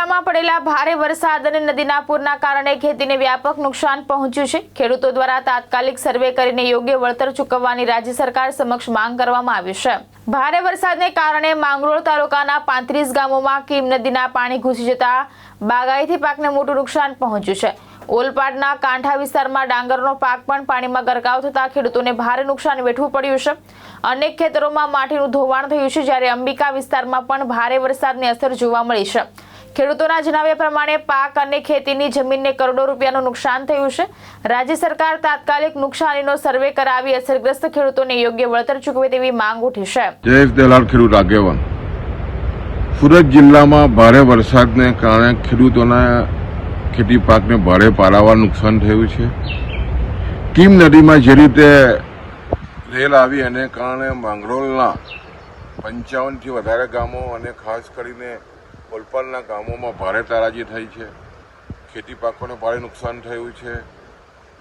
જિલ્લામાં પડેલા ભારે વરસાદ અને નદીના પૂરના કારણે ખેતીને વ્યાપક નુકસાન પહોંચ્યું છે। ખેડૂતો દ્વારા તાત્કાલિક સર્વે કરીને યોગ્ય વળતર ચૂકવવાની રાજ્ય સરકાર સમક્ષ માંગ કરવામાં આવી છે। ભારે વરસાદને કારણે માંગરોળ તાલુકાના 35 ગામોમાં કીમ નદીના પાણી ઘૂસી જતા બાગાયતી પાકને મોટું નુકસાન પહોંચ્યું છે। ઓલપાડના કાંઠા વિસ્તારમાં ડાંગરનો પાક પણ પાણીમાં ગરકાવ થતા ખેડૂતોને ભારે નુકસાન વેઠવું પડ્યું છે। અનેક ખેતરોમાં માટીનું ધોવાણ થયું છે, જ્યારે અંબિકા વિસ્તારમાં પણ ભારે વરસાદની અસર જોવા મળી છે। ખેડૂતોના જણાવ્યા પ્રમાણે પાક અને ખેતીની જમીનને કરોડો રૂપિયાનું નુકસાન થયું છે। રાજ્ય સરકાર તાત્કાલિક નુકસાનીનો સર્વે કરાવી અસરગ્રસ્ત ખેડૂતોને યોગ્ય વળતર ચૂકવે તેવી માંગ ઉઠી છે। જયેશ દલાલ ખેડૂત આગેવાન। સુરત જિલ્લામાં ભારે વરસાદને કારણે ખેડૂતોના ખેતી પાકને ભારે પારાવાર નુકસાન થયું છે। કીમ નદીમાં જે રીતે રેલ આવી એને કારણે માંગરોળના 55થી વધારે ગામો અને ખાસ કરીને ઓલપાડના ગામોમાં ભારે તારાજી થઈ છે। ખેતી પાકોને ભારે નુકસાન થયું છે।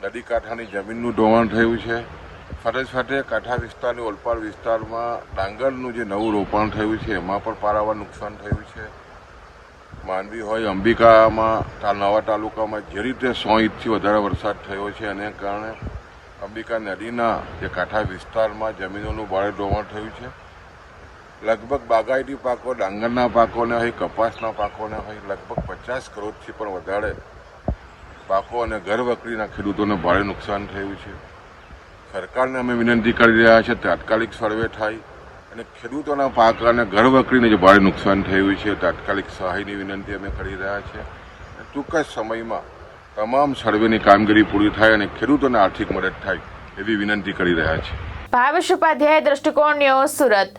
નદી કાંઠાની જમીનનું ધોવાણ થયું છે। સાથે સાથે કાંઠા વિસ્તારની ઓલપાડ વિસ્તારમાં ડાંગરનું જે નવું રોપાણ થયું છે એમાં પણ પારાવાર નુકસાન થયું છે। માંડવી હોય અંબિકામાં નવા તાલુકામાં જે રીતે 100 ઇંચથી વધારે વરસાદ થયો છે એને કારણે અંબિકા નદીના જે કાંઠા વિસ્તારમાં જમીનોનું ભારે ધોવાણ થયું છે। લગભગ બાગાયતી પાકો, ડાંગરના પાકોને હોય, કપાસના પાકોને હોય, લગભગ 50 કરોડથી પણ વધારે પાકો અને ઘરવકરીના ખેડૂતોને ભારે નુકસાન થયું છે। સરકારને અમે વિનંતી કરી રહ્યા છીએ તાત્કાલિક સર્વે થાય અને ખેડૂતોના પાક અને ઘરવકરીને જે ભારે નુકસાન થયું છે તાત્કાલિક સહાયની વિનંતી અમે કરી રહ્યા છીએ। ટૂંક જ સમયમાં તમામ સર્વેની કામગીરી પૂરી થાય અને ખેડૂતોને આર્થિક મદદ થાય એવી વિનંતી કરી રહ્યા છીએ। ભાવેશ ઉપાધ્યાય, દ્રષ્ટિકોણ ન્યૂઝ, સુરત।